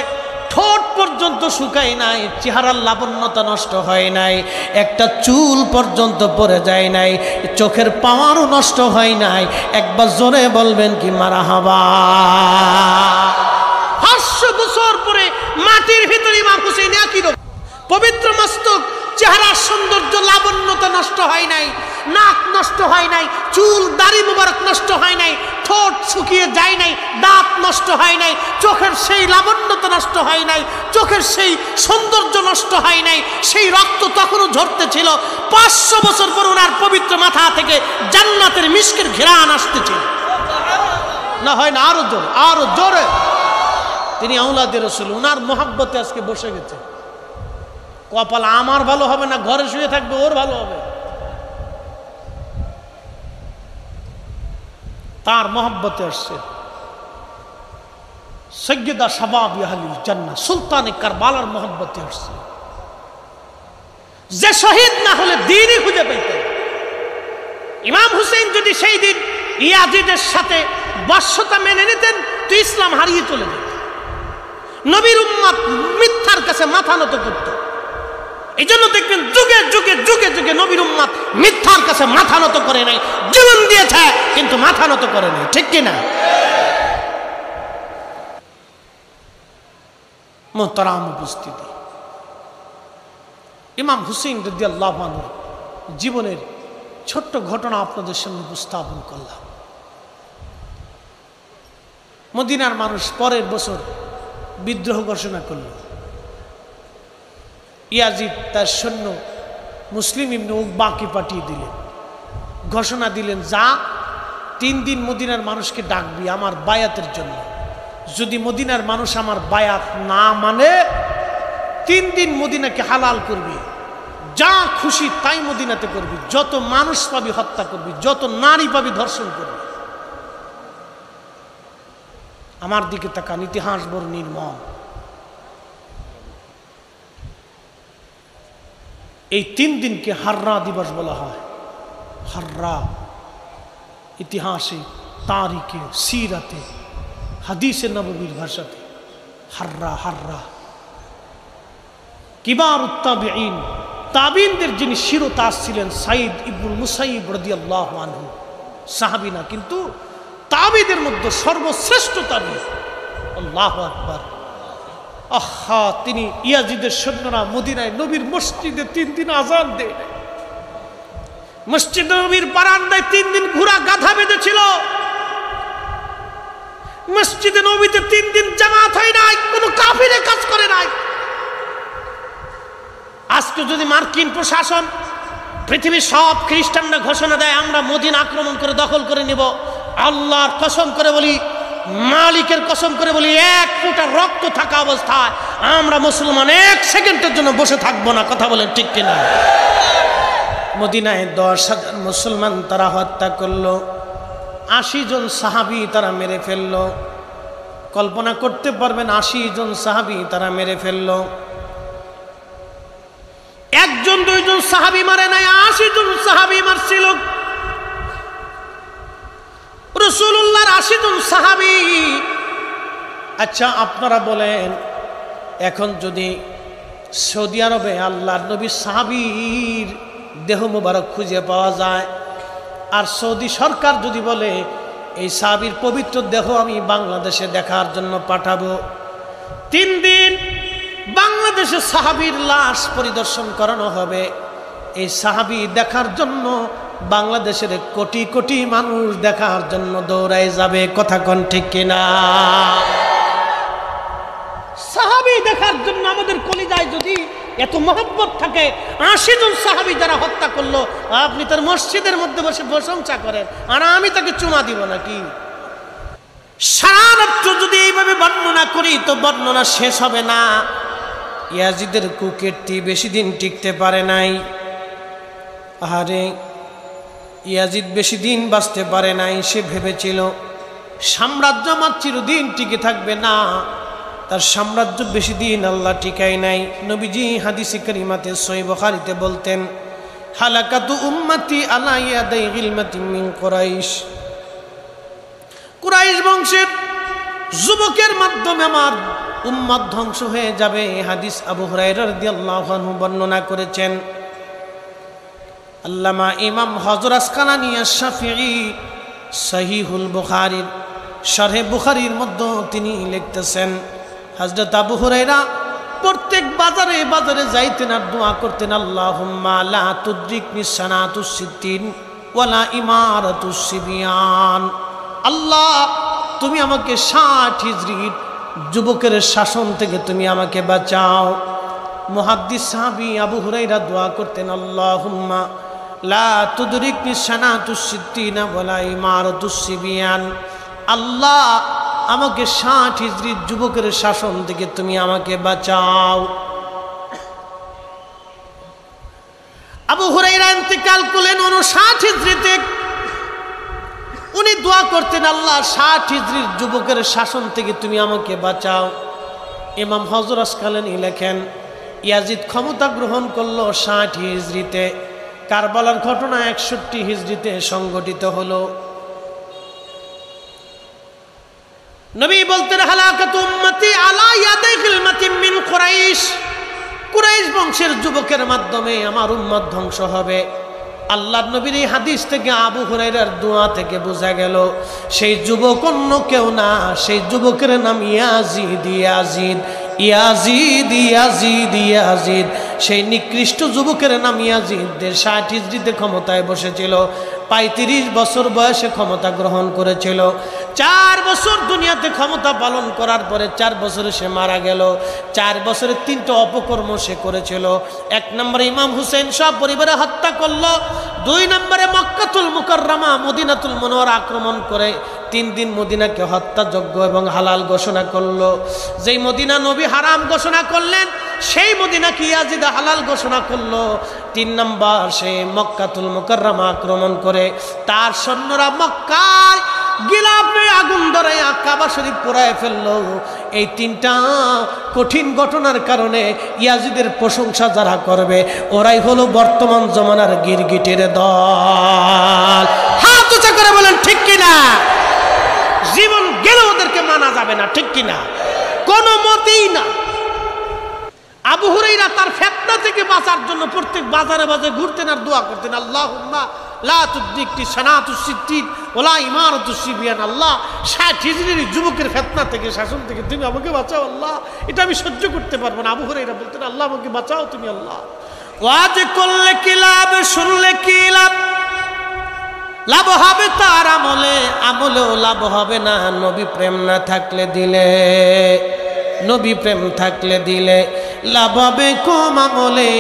ঠোঁট পর্যন্ত শুকায় নাই, চেহারার লাবণ্যতা নষ্ট হয় নাই, একটা চুল পর্যন্ত পড়ে যায় নাই, চোখের পাওয়ারও নষ্ট হয় নাই। একবার জোরে বলবেন কি মারহাবা? 500 বছর পরে মাটির ভিতরে ইমাম হুসেন একই রকম পবিত্র মস্তক, চেহারার সৌন্দর্য লাবণ্যতা নষ্ট হয় নাই, নাক নষ্ট হয় নাই, চুল দাড়ি মুবারক নষ্ট হয় নাই, ঠোঁট শুকিয়ে যায় নাই, দাঁত নষ্ট হয় নাই, চোখের সেই লাবণ্যতা নষ্ট হয় নাই, চোখের সেই সৌন্দর্য নষ্ট হয় নাই, সেই রক্ত তখনও ঝরতেছিল। 500 বছর পর ওনার পবিত্র মাথা থেকে জান্নাতের মিশকের ঘ্রাণ আসতেছিল। না হয় না? আরো জোরে, আরো জোরে। তিনি আওলাদে রাসূল, ওনার মহব্বতে আজকে বসে গেছে। কপাল আমার ভালো হবে না, ঘরে শুয়ে থাকবে, ওর ভালো হবে। তার মহব্বতে আসছে। সৈয়দা শাবাব আহলিল জান্নাহ সুলতানে কারবালার মহব্বতে আসছে। যে শহীদ না হলে দ্বীনই খুঁজে পেতেন। ইমাম হুসেন যদি সেই দিন ইয়াজিদের সাথে বশ্যতা মেনে নিতেন তো ইসলাম হারিয়ে চলে যেত। নবীর উম্মত মিথ্যার কাছে মাথা নত করত। এই জন্য দেখবেন যুগে যুগে যুগে যুগে নবীর উম্মত মিথ্যার কাছে মাথা নত করে নাই, জীবন দিয়েছে কিন্তু মাথা নত করে নাই। ঠিক কিনা? মুহতারাম উপস্থিতি, ইমাম হুসেন রাদিয়াল্লাহু আনহু জীবনের ছোট্ট ঘটনা আপনাদের সামনে উপস্থাপন করলাম। মদিনার মানুষ পরের বছর বিদ্রোহ ঘোষণা করল। ইয়াজিদ তার সৈন্য মুসলিম ইবনে উকবাকে পাঠিয়ে দিলেন, ঘোষণা দিলেন, যা 3 দিন মদিনার মানুষকে ডাকবি আমার বায়াতের জন্য। যদি মদিনার মানুষ আমার বায়াত না মানে 3 দিন মদিনাকে হালাল করবি, যা খুশি তাই মদিনাতে করবি, যত মানুষ পাবি হত্যা করবি, যত নারী পাবি ধর্ষণ করবি। আমার দিকে তাকান, ইতিহাস বড় নির্মম। এই 3 দিনকে হাররা দিবস বলা হয়। হাররা ইতিহাসে, তারিখে, সিরাতে, হাদিসে নববীর ভাষাতে হাররা হাররা। কিবার তাবিঈন, তাবিঈনদের যিনি শিরোতাজ ছিলেন সাইদ ইবনুল মুসাইয়িব রাদিয়াল্লাহু আনহু, সাহাবী না কিন্তু তাবিঈদের মধ্যে সর্বশ্রেষ্ঠ তাবিঈ। আল্লাহু আকবার। আহা, তিনি ইয়াজিদের সৈন্যরা মদিনায় নবীর মসজিদে 3 দিন আযান দেয়, মসজিদ নবীর বারান্দায় 3 দিন ঘোড়া গাধা বেঁধেছিল, মসজিদে নবীতে 3 দিন জামাত হয় নাই, কোনো কাফিরে কাজ করে নাই। আজকে যদি মার্কিন প্রশাসন, পৃথিবীর সব খ্রিস্টানরা ঘোষণা দেয় আমরা মদিনা আক্রমণ করে দখল করে নিব, আল্লাহর কসম করে বলি, মালিকের কসম করে বলি, 1 ফোঁটা রক্ত থাকা অবস্থায় আমরা মুসলমান 1 সেকেন্ডের জন্য বসে থাকবো না। কথা বলেন ঠিক কিনা? মদিনায় 10,000 মুসলমান তারা হত্যা করলো, 80 জন সাহাবী তারা মেরে ফেললো। কল্পনা করতে পারবেন 80 জন সাহাবী তারা মেরে ফেললো। 1 জন 2 জন সাহাবী মারে নাই, 80 জন সাহাবী মারছিল। রাসূলুল্লাহর 80 জন সাহাবী। আচ্ছা আপনারা বলেন, এখন যদি সৌদি আরবে আল্লাহর নবীর সাহাবীর দেহ মুবারক খুঁজে পাওয়া যায়, আর সৌদি সরকার যদি বলে এই সাহাবীর পবিত্র দেহ আমি বাংলাদেশে দেখার জন্য পাঠাবো, 3 দিন বাংলাদেশে সাহাবীর লাশ পরিদর্শন করানো হবে। এই সাহাবী দেখার জন্য বাংলাদেশের কোটি কোটি মানুষ দেখার জন্য দৌড়ায় যাবে। কথা কোন ঠিক কিনা? সাহাবী দেখার জন্য আমাদের কলিজায় যদি এত মহব্বত থাকে, 80 জন সাহাবী যারা হত্যা করলো, আপনি তার মসজিদের মধ্যে বসে প্রশংসা করেন, আর আমি তাকে চুমা দিব নাকি? সারা রাত্র যদি এইভাবে বর্ণনা করি তো বর্ণনা শেষ হবে না। ইয়াজিদের কুকীর্তি বেশি দিন টিকতে পারে নাই। আরে ইয়াজিদ বেশি দিন বাঁচতে পারে নাই। সে ভেবেছিল সাম্রাজ্য আমার চিরদিন টিকে থাকবে না, তার সাম্রাজ্য বেশি দিন আল্লাহ টিকায় নাই। নবীজি হাদিসে কারিমাতে সহিহ বুখারীতে বলতেন, হালাকাতু উম্মতি আলা ইয়াদাই গিলমাতিন মিন কুরাইশ। কুরাইশ বংশের যুবকের মাধ্যমে আমার উম্মত ধ্বংস হয়ে যাবে। হাদিস আবু হুরায়রা রাদিয়াল্লাহু আনহু বর্ণনা করেছেন। আল্লামা ইমাম হযরত আসকালানী আশ-শাফিঈ সহিহুল বুখারীর শরহে বুখারীর মধ্যে তিনি লিখতেছেন, হযরত আবু হুরায়রা প্রত্যেক বাজারে বাজারে যাইতেন আর দোয়া করতেন, আল্লাহুম্মা লা তুদরিকনি সানাতুস সিদ্দিন ওয়ালা ইমারাতুস সিবিয়ান। আল্লাহ তুমি আমাকে 60 হিজরির যুবকের শাসন থেকে তুমি আমাকে বাঁচাও। মুহাদ্দিস সাহাবী আবু হুরায়রা দোয়া করতেন, আল্লাহুম্মা লা তুদরিকনি সানাতুস সিদ্দিন ওয়ালা ইমারাতুস সিবিয়ান। আল্লাহ আমাকে 60 হিজরির যুবকের শাসন থেকে তুমি আমাকে বাঁচাও। আবু হুরায়রা ইন্তেকাল করলেন 59 হিজরিতে। উনি দোয়া করতেন, আল্লাহ 60 হিজরির যুবকের শাসন থেকে তুমি আমাকে বাঁচাও। ইমাম হযরত আসকালানী লেখেন, ইয়াজিদ ক্ষমতা গ্রহণ করলো 60 হিজরিতে। কারবালার ঘটনা 61 হিজরিতে সংঘটিত হলো। নবী বলতেন, হালাকাতু উম্মতি আলা ইয়াদাই গিলমাতিন মিন কুরাইশ। কুরাইশ বংশের যুবকের মাধ্যমে আমার উম্মত ধ্বংস হবে। আল্লাহর নবীর এই হাদিস থেকে আবু হুরায়রার দোয়া থেকে বোঝা গেল সেই যুবক অন্য কেউ না, সেই যুবকের নাম Yazid. Yazid Yazid Yazid Yazid সেই নিকৃষ্ট যুবকের নাম ইয়াজিদ। 60 হিজরিতে ক্ষমতায় বসেছিল। 35 বছর বয়সে ক্ষমতা গ্রহণ করেছিল। 4 বছর দুনিয়াতে ক্ষমতা পালন করার পরে 4 বছরে সে মারা গেল। 4 বছরে 3টা অপকর্ম সে করেছিল। 1 নম্বরে ইমাম হুসেন সব পরিবারে হত্যা করলো। 2 নম্বরে মক্কাতুল মুকাররমা মদিনাতুল মুনাওয়ারা আক্রমণ করে 3 দিন মদিনাকে হত্যাযোগ্য এবং হালাল ঘোষণা করলো। যেই মদিনা নবী হারাম ঘোষণা করলেন সেই মদিনাকে ইয়াজিদ হালাল ঘোষণা করলো। 3 নম্বর সে মক্কাতুল মুকাররমা আক্রমণ করে তার সৈন্যরা মক্কায় গিলাফে আগুন ধরাইয়া কাবা শরীফ পোড়ায় ফেললো। এই 3টা কঠিন ঘটনার কারণে ইয়াজিদের প্রশংসা যারা করবে ওরাই হলো বর্তমান জমানার গিরগিটির দল। হাত উঁচা করে বলেন ঠিক কিনা? জীবন গেলে ওদেরকে মানা যাবে না, ঠিক কিনা? কোনো মতেই না। আবু হুরায়রা তার ফিতনা থেকে বাঁচার জন্য প্রত্যেক বাজারে বাজারে ঘুরতেন আর দোয়া করতেন, আল্লাহুম্মা লা তুদরিকনি সানাতুস সিদ্দিক ওয়ালা ইমারাতুস সিবিয়ান। আল্লাহ 60 হিজরির যুবকের ফিতনা থেকে, শাসন থেকে তুমি আমাকে বাঁচাও আল্লাহ, এটা আমি সহ্য করতে পারবো না। আবু হুরায়রা বলতেন আল্লাহ আমাকে বাঁচাও তুমি আল্লাহ। ওয়াজ করলে কি লাভ, শুনলে কি লাভ? লাভ হবে তার আমলে, আমলেও লাভ হবে না নবী প্রেম না থাকলে দিলে। নবী প্রেম থাকলে দিলে লাভ হবে কম আমলে,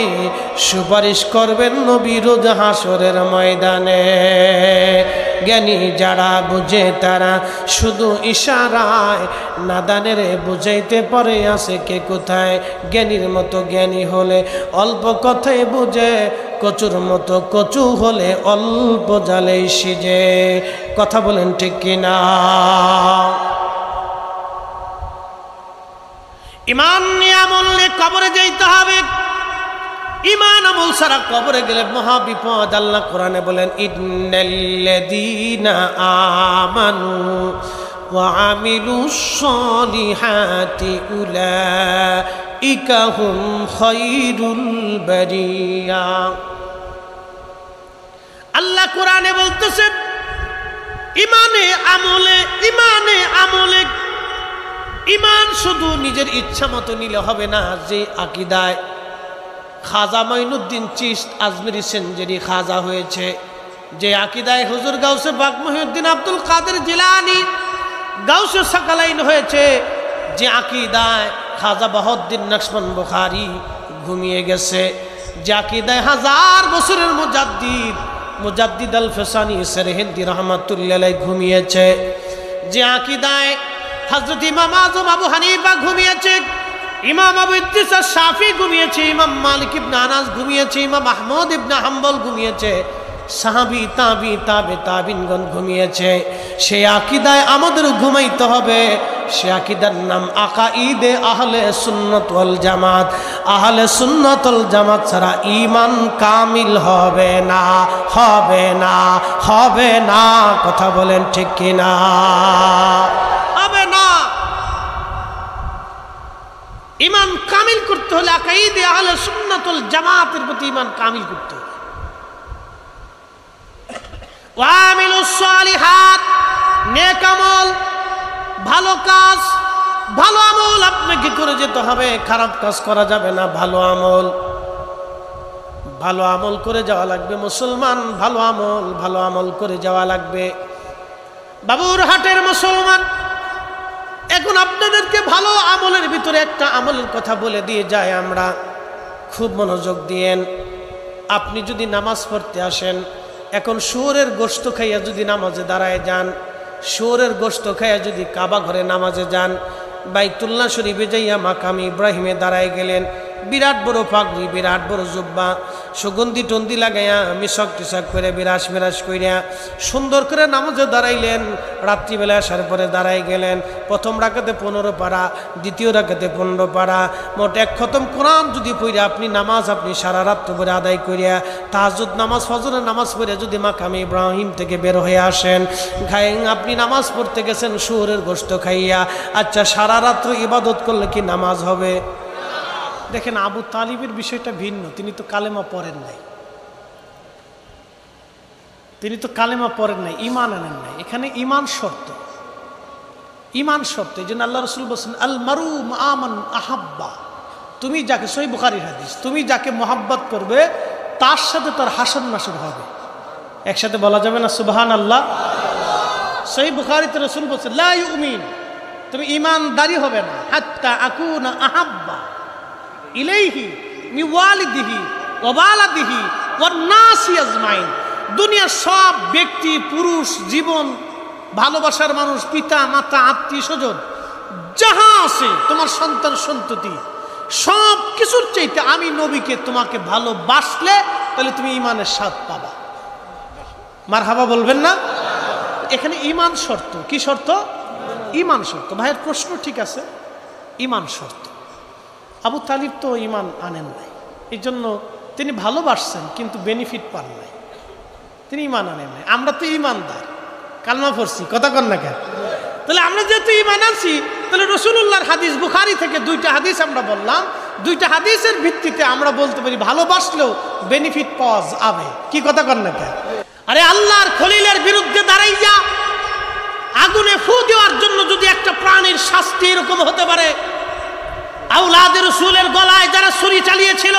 সুপারিশ করবেন নবী রোজ হাসরের ময়দানে। জ্ঞানী যারা বুঝে তারা শুধু ইশারায়, নাদানের বুঝাইতে পারে আছে কে কোথায়। জ্ঞানীর মতো জ্ঞানী হলে অল্প কথাই বুঝে, কচুর মতো কচু হলে অল্প জালেই সিজে। কথা বলেন ঠিক কিনা? ইমান নিয়ে আমল নিয়ে কবরে যাইতে হবে। ইমান আমল ছাড়া কবরে গেলে মহা বিপদ। আল্লাহ কোরআনে বলেন ইন্নাল্লাযীনা আমানু ওয়া আমিলুস সলিহাতি উলাইকা হুম খায়রুল বারিয়া। আল্লাহ কোরআনে বলতেছেন ইমানে আমলে, ইমানে আমলে। ইমান শুধু নিজের ইচ্ছা মতো নিলে হবে না। যে আকীদায় খাজা মাইনুদ্দিন চিশত আজমিরি সেনজেরি খাজা হয়েছে, যে আকীদায় হুজুর গাউসে পাক মুহিউদ্দিন আব্দুল কাদের জিলানী গাউসে সাকালাইন হয়েছে, যে আকীদায় খাজা বাহাউদ্দিন নকশবন্দ বুখারী ঘুমিয়ে গেছে, যে আকীদায় 1000 বছরের মুজাদ্দিদ আল ফেসানি সরহিন্দি রাহমাতুল্লাহ আলাইহি ঘুমিয়েছে, যে আকীদায় হযরত ইমাম আযম আবু হানিফা ঘুমিয়েছে, ইমাম আবু ইদ্রিস শাফি ঘুমিয়েছে, ইমাম মালিক ইবনে আনাস ঘুমিয়েছে, ইমাম আহমদ ইবনে হাম্বল ঘুমিয়েছে, সাহাবী তাবি তাবে তাবিনগণ ঘুমিয়েছে। সেই আকীদায় আমাদের ঘুমাইতে হবে। সে আকীদার নাম আকাঈদে আহলে সুন্নাত ওয়াল জামাত। আহলে সুন্নাত ওয়াল জামাত ছাড়া ঈমান কামিল হবে না, হবে না, হবে না। কথা বলেন ঠিক কিনা? হবে না। ঈমান কামিল করতে হলে আকাঈদে আহলে সুন্নাত ওয়াল জামাতের প্রতি ঈমান কামিল করতে হবে। ওয়ামিলুস সালিহাত, নেক আমল, ভালো কাজ, ভালো আমল আপনাকে করে যেতে হবে। খারাপ কাজ করা যাবে না। ভালো আমল, ভালো আমল করে যাওয়া লাগবে। মুসলমান ভালো আমল, ভালো আমল করে যাওয়া লাগবে। বাবুরহাটের মুসলমান, এখন আপনাদেরকে ভালো আমলের ভিতরে একটা আমলের কথা বলে দিয়ে যায় আমরা, খুব মনোযোগ দিয়েন। আপনি যদি নামাজ পড়তে আসেন, এখন শুয়োরের গোশত খাইয়া যদি নামাজে দাঁড়ায় যান, শুয়োরের গোশত খাইয়া যদি কাবা ঘরে নামাজে যান, বাইতুল্লাহ শরীফে যাইয়া মাকাম ইব্রাহিমে দাঁড়ায় গেলেন, বিরাট বড় পাগড়ি, বিরাট বড় জুব্বা, সুগন্ধি টন্দি লাগাইয়া মিশক টিশক করে বিরাস বিরাস কইরা সুন্দর করে নামাজে দাঁড়াইলেন। রাত্রিবেলা আসার পরে দাঁড়াই গেলেন। প্রথম রাকাতে 15 পারা, দ্বিতীয় রাকাতে 15 পারা, মোট 1 খতম কোরআন যদি পড়ে আপনি নামাজ আপনি সারা রাত পরে আদায় করিয়া তাহাজ্জুদ নামাজ, ফজরের নামাজ পড়ে যদি মাকাম ইব্রাহিম থেকে বের হয়ে আসেন, আপনি নামাজ পড়তে গেছেন শুয়োরের গোশত খাইয়া, আচ্ছা সারা রাত্র ইবাদত করলে কি নামাজ হবে? দেখেন আবু তালিবের বিষয়টা ভিন্ন। তিনি তো কালেমা পড়েন নাই, তিনি তো কালেমা পড়েন নাই, ঈমান আনেন নাই। এখানে ঈমান শর্ত, ঈমান শর্ত। এই জন্য আল্লাহ রাসূল বলেন আল মারু আমান আহাব্বা, তুমি যাকে, সহিহ বুখারীর হাদিস, তুমি যাকে মহব্বত করবে তার সাথে তার হাসর নাসর হবে। একসাথে বলা যাবে না সুবহানাল্লাহ? সহিহ বুখারীতে রাসূল বলেছেন, লা ইউমিন, তুমি ঈমানদারি হবে না হাত্তা আকুনা আহাব্বা ইলাইহি মি ওয়ালিদিহি ওয়া ওয়ালাদিহি ওয়ান নাসি আজমাইন। দুনিয়ার সব ব্যক্তি, পুরুষ, জীবন, ভালোবাসার মানুষ, পিতা মাতা, আত্মীয় স্বজন যাহা আছে, তোমার সন্তান সন্ততি, সব কিছুর চাইতে আমি নবীকে তোমাকে ভালোবাসলে তাহলে তুমি ঈমানের স্বাদ পাবা। মারহাবা বলবেন না? এখানে ঈমান শর্ত। কি শর্ত? ঈমান শর্ত। ভাইয়ের প্রশ্ন ঠিক আছে, ঈমান শর্ত। আবু তালিব তো ঈমান আনেন নাই, এই জন্য তিনি ভালোবাসছেন কিন্তু বেনিফিট পান নাই, তিনি ঈমান আনেন নাই। আমরা তো ঈমানদার, কালমা পড়ছি, কথা কন না কেন? তাহলে আমরা যেহেতু ঈমান আনছি, তাহলে রাসূলুল্লাহর হাদিস, বুখারী থেকে 2টা হাদিস আমরা বললাম, 2টা হাদিসের ভিত্তিতে আমরা বলতে পারি ভালোবাসলেও বেনিফিট পাওয়া যাবে। কি কথা কন না কেন? আরে আল্লাহর খলিলের বিরুদ্ধে দাঁড়াইয়া আগুনে ফু দেওয়ার জন্য যদি একটা প্রাণীর শাস্তি এরকম হতে পারে, আওলাদের রাসূলের গলায় যারা ছুরি চালিয়েছিল,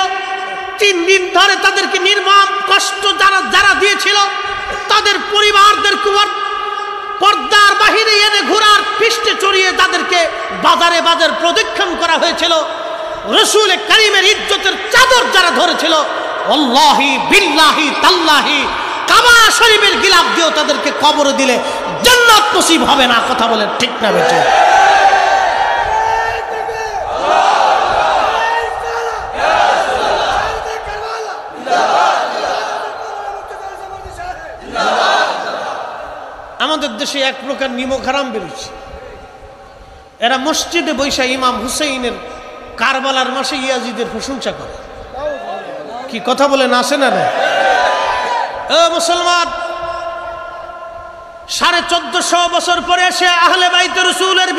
3 দিন ধরে তাদেরকে নির্মম কষ্ট যারা দিয়েছিল, তাদের পরিবারদেরকে পর্দার বাহিরে এনে ঘোড়ার পৃষ্ঠে চড়িয়ে তাদেরকে বাজারে বাজার প্রদক্ষিণ করা হয়েছিল, রাসূল কারীমের ইজ্জতের চাদর যারা ধরেছিল, আল্লাহি বিল্লাহি তাল্লাহি কাবা শরীফের গিলাফ দিয়েও তাদেরকে কবরে দিলে জান্নাত নসিব হবে না। কথা বলেন ঠিক না বেঠিক? আমাদের দেশে এক প্রকার নিমক হারাম বেরোচ্ছে। এরা মসজিদে বৈশা ইমাম হুসাইনের কারবালার মাসে ইয়াজিদের প্রশংসা করে। কি কথা বলেন, আসে না? ও মুসলমান, 1450 বছর পরে এসে আহলে বাইত রাসূলের